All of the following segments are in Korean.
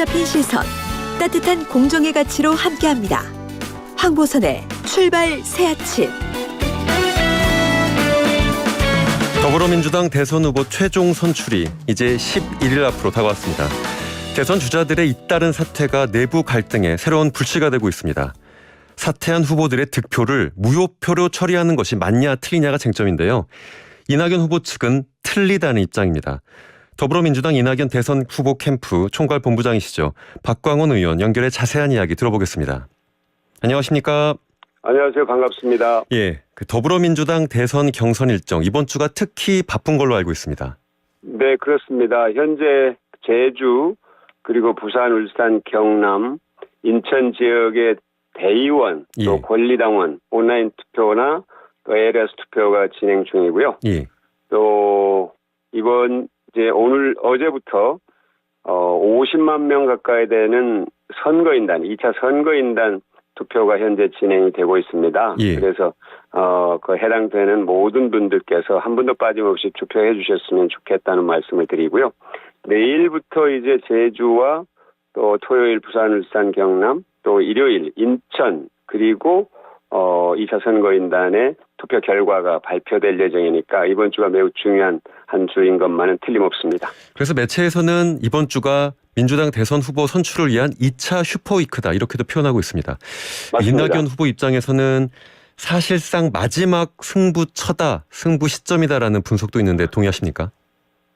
잡힌 시선, 따뜻한 공정의 가치로 함께합니다. 황보선의 출발 새아침. 더불어민주당 대선 후보 최종 선출이 이제 11일 앞으로 다가왔습니다. 대선 주자들의 잇따른 사퇴가 내부 갈등에 새로운 불씨가 되고 있습니다. 사퇴한 후보들의 득표를 무효표로 처리하는 것이 맞냐 틀리냐가 쟁점인데요. 이낙연 후보 측은 틀리다는 입장입니다. 더불어민주당 이낙연 대선 후보 캠프 총괄 본부장이시죠. 박광원 의원 연결해 자세한 이야기 들어보겠습니다. 안녕하십니까? 안녕하세요. 반갑습니다. 예, 더불어민주당 대선 경선 일정 이번 주가 특히 바쁜 걸로 알고 있습니다. 네, 그렇습니다. 현재 제주 그리고 부산, 울산, 경남, 인천 지역의 대의원 또 권리당원 온라인 투표나 또 ALS 투표가 진행 중이고요. 예. 또 이번 이제 오늘 어제부터 50만 명 가까이 되는 선거인단 2차 선거인단 투표가 현재 진행이 되고 있습니다. 예. 그래서 그 해당되는 모든 분들께서 한 분도 빠짐없이 투표해 주셨으면 좋겠다는 말씀을 드리고요. 내일부터 이제 제주와 또 토요일 부산, 울산, 경남 또 일요일 인천 그리고 2차 선거인단의 투표 결과가 발표될 예정이니까 이번 주가 매우 중요한 한 주인 것만은 틀림없습니다. 그래서 매체에서는 이번 주가 민주당 대선 후보 선출을 위한 2차 슈퍼위크다 이렇게도 표현하고 있습니다. 맞습니다. 이낙연 후보 입장에서는 사실상 마지막 승부처다, 승부 시점이다라는 분석도 있는데 동의하십니까?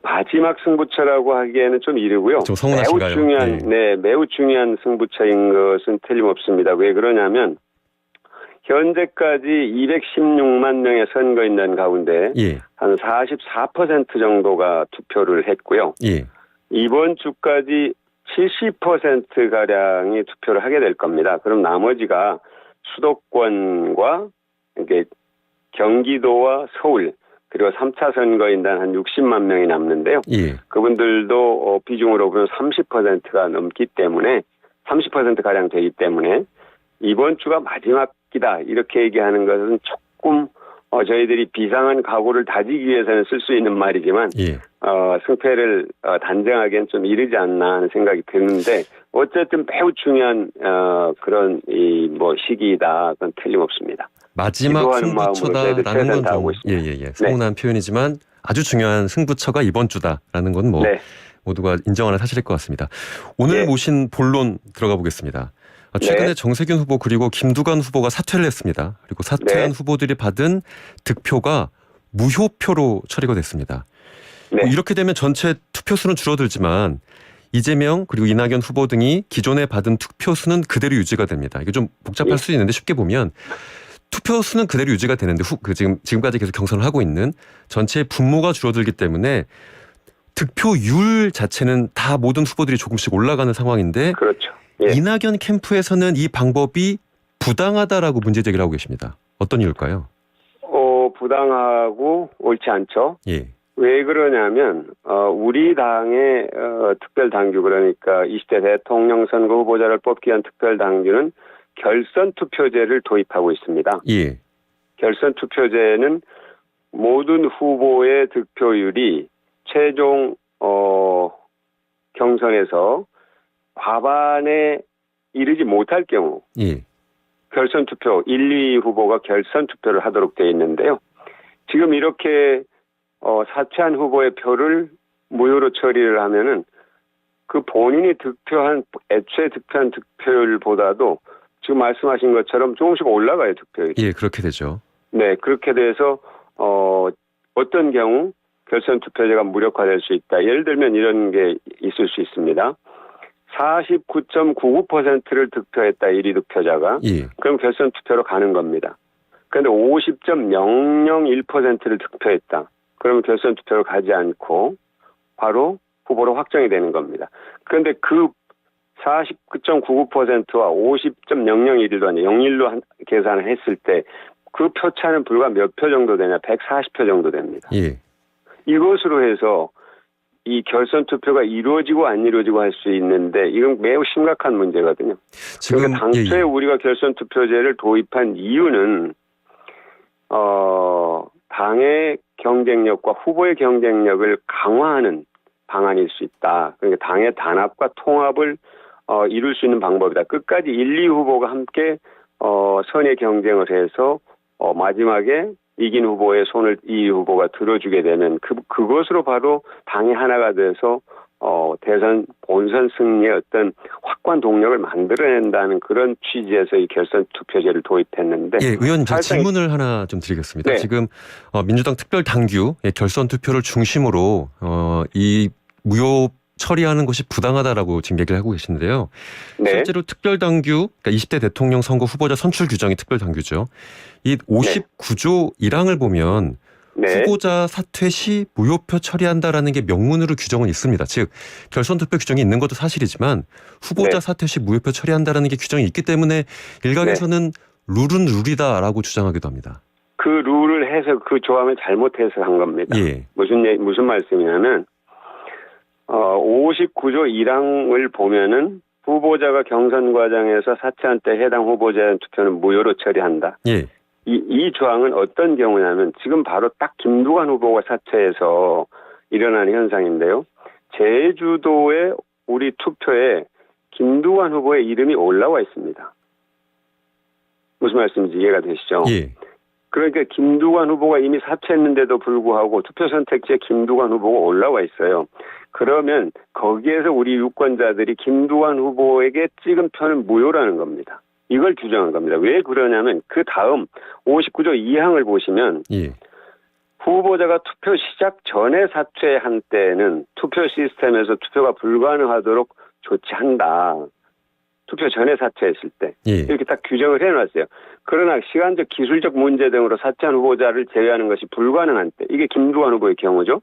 마지막 승부처라고 하기에는 좀 이르고요. 좀 서운하신가요? 매우 중요한, 매우 중요한 승부처인 것은 틀림없습니다. 왜 그러냐면 현재까지 216만 명의 선거인단 가운데 한 44% 정도가 투표를 했고요. 이번 주까지 70%가량이 투표를 하게 될 겁니다. 그럼 나머지가 수도권과 이게 경기도와 서울 그리고 3차 선거인단 한 60만 명이 남는데요. 그분들도 비중으로 보면 30%가 넘기 때문에 30%가량 되기 때문에 이번 주가 마지막이다 이렇게 얘기하는 것은 조금 저희들이 비상한 각오를 다지기 위해서는 쓸 수 있는 말이지만 승패를 단정하기엔 좀 이르지 않나 하는 생각이 드는데 어쨌든 매우 중요한 그런 시기이다. 그건 틀림없습니다. 마지막 승부처다라는 건 좀 서운한 표현이지만 아주 중요한 승부처가 이번 주다라는 건 모두가 인정하는 사실일 것 같습니다. 오늘 모신 본론 들어가 보겠습니다. 최근에 정세균 후보 그리고 김두관 후보가 사퇴를 했습니다. 그리고 사퇴한 후보들이 받은 득표가 무효표로 처리가 됐습니다. 이렇게 되면 전체 투표수는 줄어들지만 이재명 그리고 이낙연 후보 등이 기존에 받은 투표수는 그대로 유지가 됩니다. 이게 좀 복잡할 수 있는데 쉽게 보면 투표수는 그대로 유지가 되는데 지금까지 계속 경선을 하고 있는 전체의 분모가 줄어들기 때문에 득표율 자체는 다 모든 후보들이 조금씩 올라가는 상황인데 그렇죠. 이낙연 캠프에서는 이 방법이 부당하다라고 문제 제기를 하고 계십니다. 어떤 이유일까요? 부당하고 옳지 않죠. 왜 그러냐면 우리 당의 특별당규 그러니까 20대 대통령 선거 후보자를 뽑기 위한 특별당규는 결선 투표제를 도입하고 있습니다. 결선 투표제는 모든 후보의 득표율이 최종 경선에서 과반에 이르지 못할 경우 결선 투표 1, 2 후보가 결선 투표를 하도록 되어 있는데요. 지금 이렇게 사퇴한 후보의 표를 무효로 처리를 하면은 그 본인이 애초에 득표한 득표율보다도 지금 말씀하신 것처럼 조금씩 올라가요, 득표율이. 그렇게 되죠. 네, 그렇게 돼서 어떤 경우 결선 투표제가 무력화될 수 있다. 예를 들면 이런 게 있을 수 있습니다. 49.99%를 득표했다, 1위 득표자가. 그럼 결선 투표로 가는 겁니다. 그런데 50.001%를 득표했다. 그러면 결선 투표로 가지 않고 바로 후보로 확정이 되는 겁니다. 그런데 그 49.99%와 50.001도 아니에요. 01로 계산을 했을 때 그 표차는 불과 몇 표 정도 되냐? 140표 정도 됩니다. 이것으로 해서 이 결선 투표가 이루어지고 안 이루어지고 할 수 있는데 이건 매우 심각한 문제거든요. 지금 당초에 우리가 결선 투표제를 도입한 이유는 당의 경쟁력과 후보의 경쟁력을 강화하는 방안일 수 있다. 그러니까 당의 단합과 통합을 이룰 수 있는 방법이다. 끝까지 1, 2 후보가 함께 선의 경쟁을 해서 마지막에 이긴 후보의 손을 이 후보가 들어주게 되면 그것으로 바로 당이 하나가 돼서 대선 본선 승리의 어떤 확고한 동력을 만들어낸다는 그런 취지에서 이 결선 투표제를 도입했는데. 예, 의원님 제가 질문을 하나 좀 드리겠습니다. 네. 지금 민주당 특별 당규 결선 투표를 중심으로 이 무효 처리하는 것이 부당하다라고 지금 얘기를 하고 계시는데요. 네. 실제로 특별 당규, 그러니까 20대 대통령 선거 후보자 선출 규정이 특별 당규죠. 이 59조 1항을 보면 후보자 사퇴 시 무효표 처리한다라는 게 명문으로 규정은 있습니다. 즉 결선 투표 규정이 있는 것도 사실이지만 후보자 사퇴 시 무효표 처리한다라는 게 규정이 있기 때문에 일각에서는 룰은 룰이다라고 주장하기도 합니다. 그 룰을 해서 그 조항을 잘못 해석한 겁니다. 예. 무슨 말씀이냐면 59조 1항을 보면은 후보자가 경선 과정에서 사퇴한 때 해당 후보자의 투표는 무효로 처리한다. 예. 이 조항은 어떤 경우냐면 지금 바로 딱 김두관 후보가 사퇴해서 일어나는 현상인데요. 제주도의 우리 투표에 김두관 후보의 이름이 올라와 있습니다. 무슨 말씀인지 이해가 되시죠? 예. 그러니까 김두관 후보가 이미 사퇴했는데도 불구하고 투표 선택지에 김두관 후보가 올라와 있어요. 그러면 거기에서 우리 유권자들이 김두관 후보에게 찍은 표는 무효라는 겁니다. 이걸 규정한 겁니다. 왜 그러냐면 그 다음 59조 2항을 보시면 후보자가 투표 시작 전에 사퇴한 때는 투표 시스템에서 투표가 불가능하도록 조치한다. 투표 전에 사퇴했을 때. 이렇게 딱 규정을 해놨어요. 그러나 시간적 기술적 문제 등으로 사퇴한 후보자를 제외하는 것이 불가능한 때. 이게 김두관 후보의 경우죠.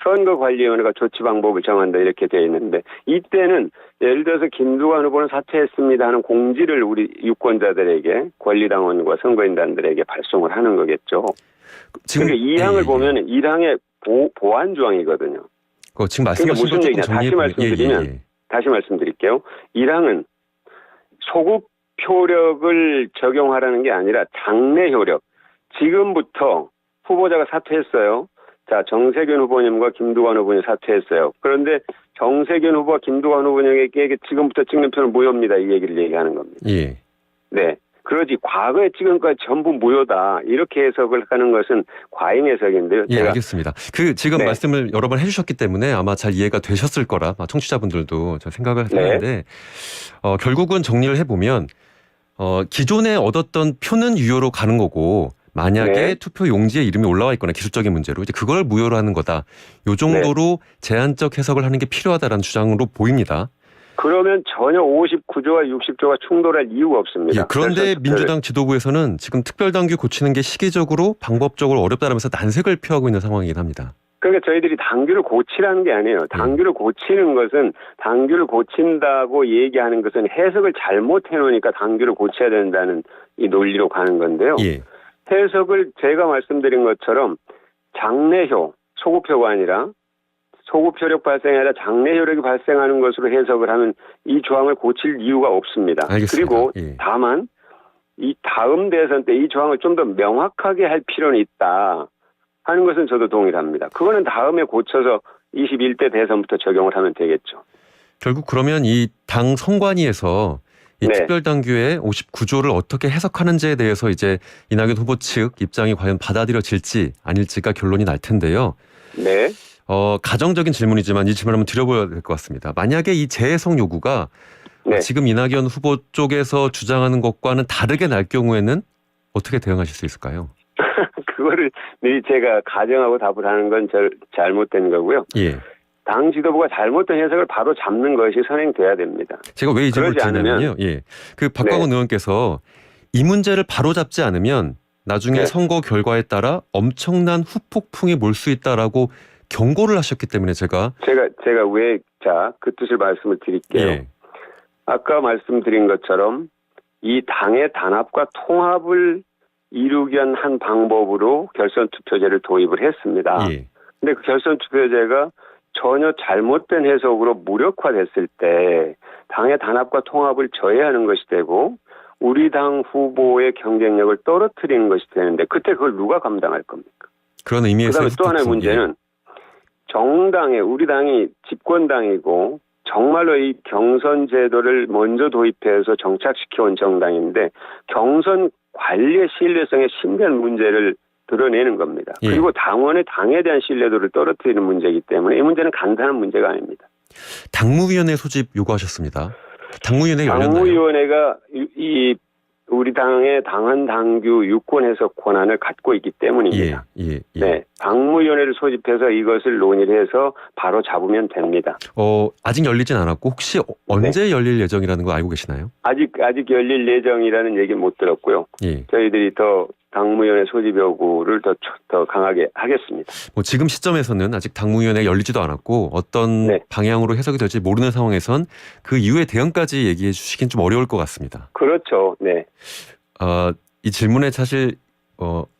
선거관리위원회가 조치 방법을 정한다 이렇게 되어 있는데 이때는 예를 들어서 김두관 후보는 사퇴했습니다 하는 공지를 우리 유권자들에게 권리당원과 선거인단들에게 발송을 하는 거겠죠. 지금 그러니까 2항을 보면 1항의 보완 조항이거든요. 지금 말씀하신 무슨 얘기냐? 다시 말씀드릴게요. 1항은 소급 효력을 적용하라는 게 아니라 장래 효력. 지금부터 후보자가 사퇴했어요. 자, 정세균 후보님과 김두관 후보님 사퇴했어요. 그런데 정세균 후보와 김두관 후보님에게 지금부터 찍는 표는 무효입니다. 이 얘기를 얘기하는 겁니다. 네. 그러지 과거에 찍은 거 전부 무효다. 이렇게 해석을 하는 것은 과잉 해석인데요. 예, 알겠습니다. 지금 말씀을 여러 번 해주셨기 때문에 아마 잘 이해가 되셨을 거라 청취자분들도 생각을 하는데 결국은 정리를 해보면 기존에 얻었던 표는 유효로 가는 거고 만약에 투표 용지에 이름이 올라와 있거나 기술적인 문제로 이제 그걸 무효로 하는 거다. 요 정도로 제한적 해석을 하는 게 필요하다라는 주장으로 보입니다. 그러면 전혀 59조와 60조가 충돌할 이유가 없습니다. 그런데 민주당 지도부에서는 지금 특별당규 고치는 게 시기적으로 방법적으로 어렵다라면서 난색을 표하고 있는 상황이긴 합니다. 그러니까 저희들이 당규를 고치라는 게 아니에요. 당규를 고치는 것은 당규를 고친다고 얘기하는 것은 해석을 잘못해 놓으니까 당규를 고쳐야 된다는 이 논리로 가는 건데요. 해석을 제가 말씀드린 것처럼 장래효, 소급효가 아니라 소급효력 발생이 아니라 장래효력이 발생하는 것으로 해석을 하면 이 조항을 고칠 이유가 없습니다. 알겠습니다. 그리고 다만 이 다음 대선 때 이 조항을 좀 더 명확하게 할 필요는 있다 하는 것은 저도 동의합니다. 그거는 다음에 고쳐서 21대 대선부터 적용을 하면 되겠죠. 결국 그러면 이 당 선관위에서 이 특별당규의 59조를 어떻게 해석하는지에 대해서 이제 이낙연 후보 측 입장이 과연 받아들여질지 아닐지가 결론이 날 텐데요. 가정적인 질문이지만 이 질문 한번 드려봐야 될 것 같습니다. 만약에 이 재해석 요구가 지금 이낙연 후보 쪽에서 주장하는 것과는 다르게 날 경우에는 어떻게 대응하실 수 있을까요? 그거를 제가 가정하고 답을 하는 건 잘못된 거고요. 당 지도부가 잘못된 해석을 바로 잡는 것이 선행돼야 됩니다. 제가 왜 이 질문을 드리냐면요. 그 박광훈 의원께서 이 문제를 바로 잡지 않으면 나중에 선거 결과에 따라 엄청난 후폭풍이 몰 수 있다라고 경고를 하셨기 때문에 제가 왜 그 뜻을 말씀을 드릴게요. 아까 말씀드린 것처럼 이 당의 단합과 통합을 이루기 위한 한 방법으로 결선 투표제를 도입을 했습니다. 근데 그 결선 투표제가 전혀 잘못된 해석으로 무력화됐을 때 당의 단합과 통합을 저해하는 것이 되고 우리 당 후보의 경쟁력을 떨어뜨리는 것이 되는데 그때 그걸 누가 감당할 겁니까? 그런 의미에서 그다음에 또 하나의 문제는 정당에 우리 당이 집권당이고 정말로 이 경선 제도를 먼저 도입해서 정착시켜온 정당인데 경선 관리의 신뢰성에 심대한 문제를 드러내는 겁니다. 예. 그리고 당원의 당에 대한 신뢰도를 떨어뜨리는 문제이기 때문에 이 문제는 간단한 문제가 아닙니다. 당무위원회 소집 요구하셨습니다. 당무위원회 열렸나요? 당무위원회가 이 우리 당의 당헌 당규 유권 해석 권한을 갖고 있기 때문입니다. 예. 네, 당무위원회를 소집해서 이것을 논의를 해서 바로 잡으면 됩니다. 아직 열리진 않았고 혹시 언제 열릴 예정이라는 거 알고 계시나요? 아직 열릴 예정이라는 얘기 못 들었고요. 예. 저희들이 더 당무위원회 소집 요구를 더 강하게 하겠습니다. 지금 시점에서는 아직 당무위원회 열리지도 않았고 어떤 방향으로 해석이 될지 모르는 상황에선 그 이후의 대응까지 얘기해 주시긴 좀 어려울 것 같습니다. 그렇죠. 네. 이 질문에 사실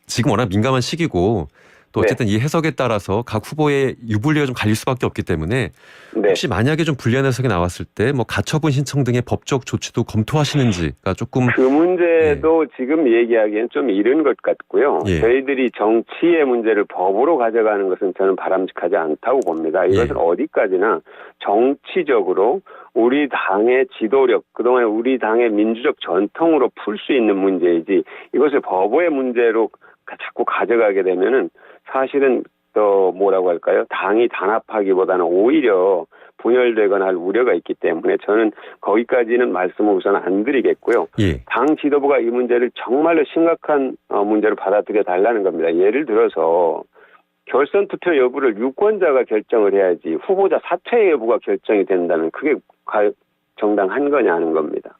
지금 워낙 민감한 시기고 또 어쨌든 이 해석에 따라서 각 후보의 유불리가 좀 갈릴 수밖에 없기 때문에 혹시 만약에 좀 불리한 해석이 나왔을 때 뭐 가처분 신청 등의 법적 조치도 검토하시는지가 조금 그 문제도 지금 얘기하기엔 좀 이른 것 같고요. 저희들이 정치의 문제를 법으로 가져가는 것은 저는 바람직하지 않다고 봅니다. 이것은 어디까지나 정치적으로 우리 당의 지도력, 그동안 우리 당의 민주적 전통으로 풀 수 있는 문제이지 이것을 법의 문제로 자꾸 가져가게 되면은 사실은 또 뭐라고 할까요? 당이 단합하기보다는 오히려 분열되거나 할 우려가 있기 때문에 저는 거기까지는 말씀을 우선 안 드리겠고요. 당 지도부가 이 문제를 정말로 심각한 문제로 받아들여 달라는 겁니다. 예를 들어서 결선 투표 여부를 유권자가 결정을 해야지 후보자 사퇴 여부가 결정이 된다면 그게 정당한 거냐는 겁니다.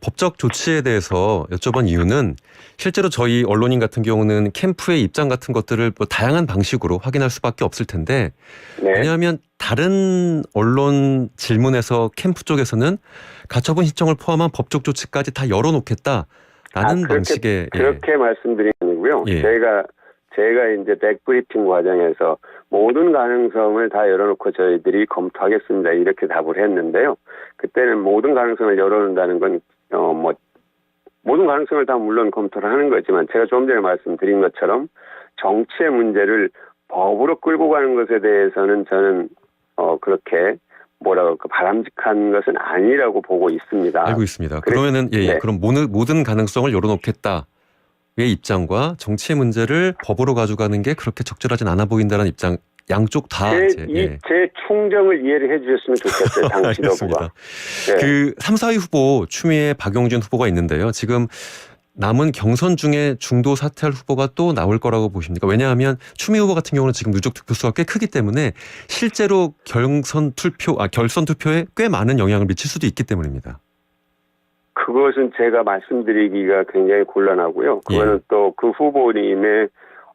법적 조치에 대해서 여쭤본 이유는 실제로 저희 언론인 같은 경우는 캠프의 입장 같은 것들을 뭐 다양한 방식으로 확인할 수밖에 없을 텐데 왜냐하면 다른 언론 질문에서 캠프 쪽에서는 가처분 신청을 포함한 법적 조치까지 다 열어놓겠다라는 방식의 그렇게 말씀드린 아니고요. 제가 이제 백브리핑 과정에서 모든 가능성을 다 열어놓고 저희들이 검토하겠습니다. 이렇게 답을 했는데요. 그때는 모든 가능성을 열어놓는다는 건 모든 가능성을 다 물론 검토를 하는 거지만 제가 좀 전에 말씀드린 것처럼 정치의 문제를 법으로 끌고 가는 것에 대해서는 저는 그렇게 바람직한 것은 아니라고 보고 있습니다. 알고 있습니다. 그러면은 그럼 모든 가능성을 열어놓겠다. 의 입장과 정치의 문제를 법으로 가져가는 게 그렇게 적절하진 않아 보인다는 입장 양쪽 다 제 충정을 이해를 해 주셨으면 좋겠어요. 당 지도부가. 그 3, 4위 후보 추미애 박용진 후보가 있는데요. 지금 남은 경선 중에 중도 사퇴할 후보가 또 나올 거라고 보십니까? 왜냐하면 추미애 후보 같은 경우는 지금 누적 득표수가 꽤 크기 때문에 실제로 결선 투표에 꽤 많은 영향을 미칠 수도 있기 때문입니다. 그것은 제가 말씀드리기가 굉장히 곤란하고요. 그거는 또 그 후보님의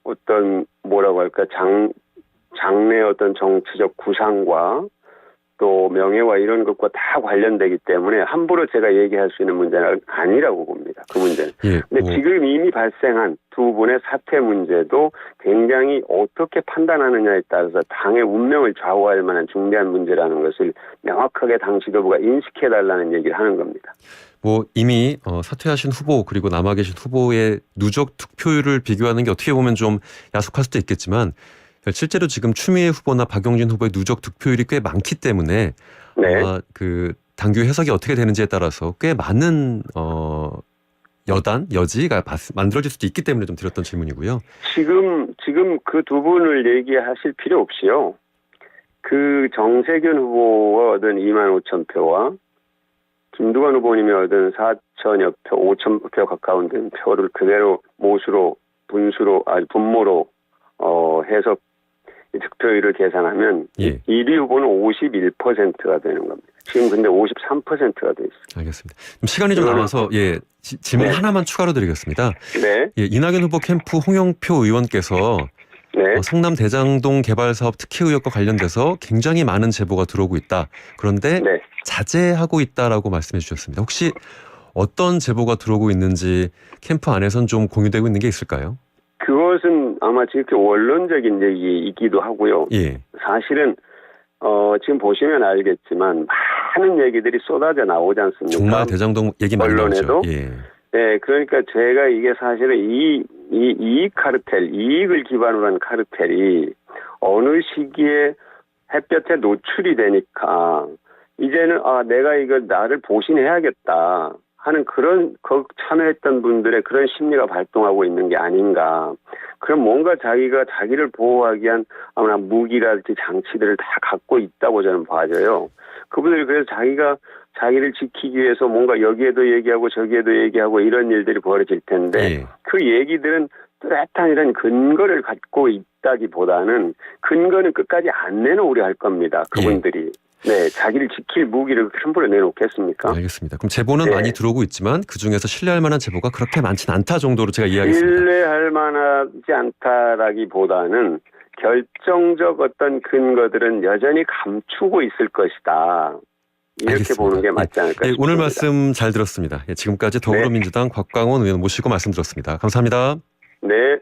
어떤 장래 어떤 정치적 구상과 또 명예와 이런 것과 다 관련되기 때문에 함부로 제가 얘기할 수 있는 문제는 아니라고 봅니다. 그 문제는. 근데 지금 이미 발생한 두 분의 사퇴 문제도 굉장히 어떻게 판단하느냐에 따라서 당의 운명을 좌우할 만한 중대한 문제라는 것을 명확하게 당 지도부가 인식해달라는 얘기를 하는 겁니다. 이미 사퇴하신 후보 그리고 남아 계신 후보의 누적 득표율을 비교하는 게 어떻게 보면 좀 야속할 수도 있겠지만 실제로 지금 추미애 후보나 박용진 후보의 누적 득표율이 꽤 많기 때문에 그 당규 해석이 어떻게 되는지에 따라서 꽤 많은 여지가 만들어질 수도 있기 때문에 좀 드렸던 질문이고요. 지금 그 두 분을 얘기하실 필요 없이요. 그 정세균 후보가 얻은 2만 5천 표와 김두관 후보님이 얻은 4천여 표, 5천 표 가까운 표를 그대로 분모로 해서 득표율을 계산하면 1위 후보는 51%가 되는 겁니다. 지금 근데 53%가 돼 있습니다. 알겠습니다. 시간이 좀 남아서 질문 하나만 추가로 드리겠습니다. 이낙연 후보 캠프 홍영표 의원께서 성남 대장동 개발 사업 특혜 의혹과 관련돼서 굉장히 많은 제보가 들어오고 있다. 그런데 자제하고 있다라고 말씀해 주셨습니다. 혹시 어떤 제보가 들어오고 있는지 캠프 안에선 좀 공유되고 있는 게 있을까요? 그것은 아마 지금 원론적인 얘기이기도 하고요. 사실은 지금 보시면 알겠지만 많은 얘기들이 쏟아져 나오지 않습니까? 정말 대장동 얘기 많이 나오죠. 그러니까 제가 이게 사실은 이 이익 카르텔, 이익을 기반으로 한 카르텔이 어느 시기에 햇볕에 노출이 되니까 이제는 내가 이거 나를 보신해야겠다 하는 그런 참여했던 분들의 그런 심리가 발동하고 있는 게 아닌가. 그럼 뭔가 자기가 자기를 보호하기 위한 아무나 무기라든지 장치들을 다 갖고 있다고 저는 봐져요. 그분들이 그래서 자기를 지키기 위해서 뭔가 여기에도 얘기하고 저기에도 얘기하고 이런 일들이 벌어질 텐데 그 얘기들은 뚜렷한 이런 근거를 갖고 있다기보다는 근거는 끝까지 안 내놓으려 할 겁니다. 그분들이. 네, 자기를 지킬 무기를 함부로 내놓겠습니까? 알겠습니다. 그럼 제보는 많이 들어오고 있지만 그중에서 신뢰할 만한 제보가 그렇게 많지는 않다 정도로 제가 이해하겠습니다. 신뢰할 만하지 않다라기보다는 결정적 어떤 근거들은 여전히 감추고 있을 것이다. 이렇게 알겠습니다. 보는 게 맞지 않을까 싶습니다. 오늘 말씀 잘 들었습니다. 지금까지 더불어민주당 곽광원 의원 모시고 말씀 들었습니다. 감사합니다. 네.